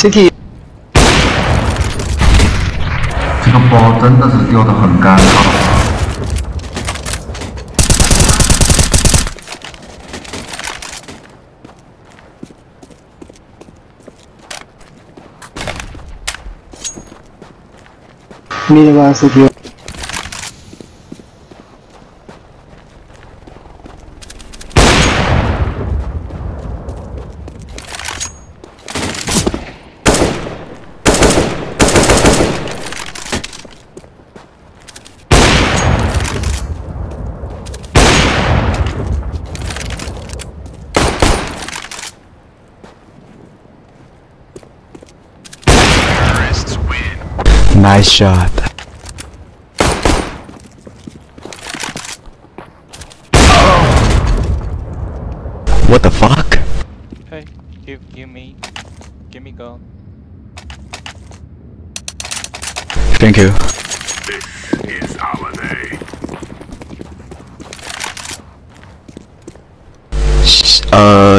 CT 这个包真的是丢得很尴尬。你玩 CT。 Nice shot. What the fuck? Hey, give me gun. Thank you. This is our day.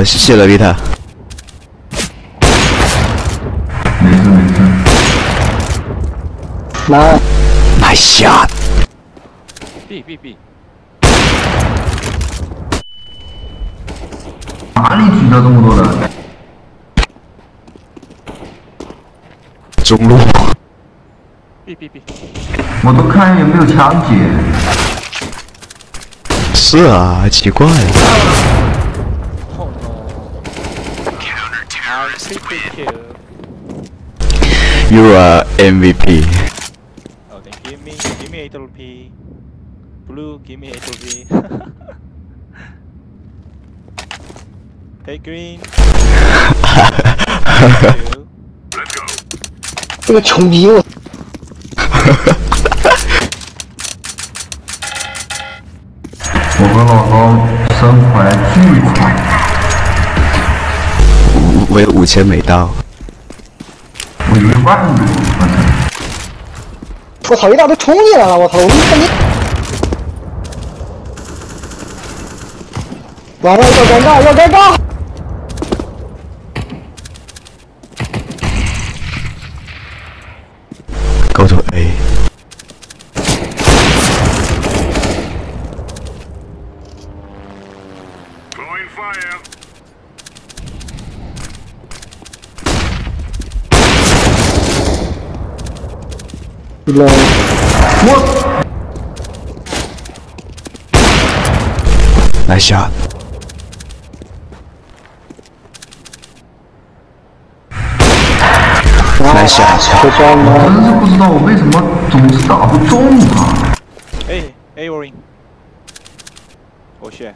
谢谢了，维塔。没事没事。来， Nice shot. B。哪里聚了这么多人？中路。B。我都看有没有枪姐。是啊，奇怪了。Oh no. Counter-terrorist win. You are MVP. Oh, then give me a little P. Blue, give me a little V. Hey green. Thank you. 这个穷逼我。我和老高生活巨快。我有5000美刀。我1万多，我操！一大堆冲进来了，我操！我看你。完了，要尴尬，要尴尬。 Go to A. Throwing fire. Low. What? Nice shot. Nice shot. 这装我吗？真是不知道我为什么总是打不中他。A warning. Oh shit.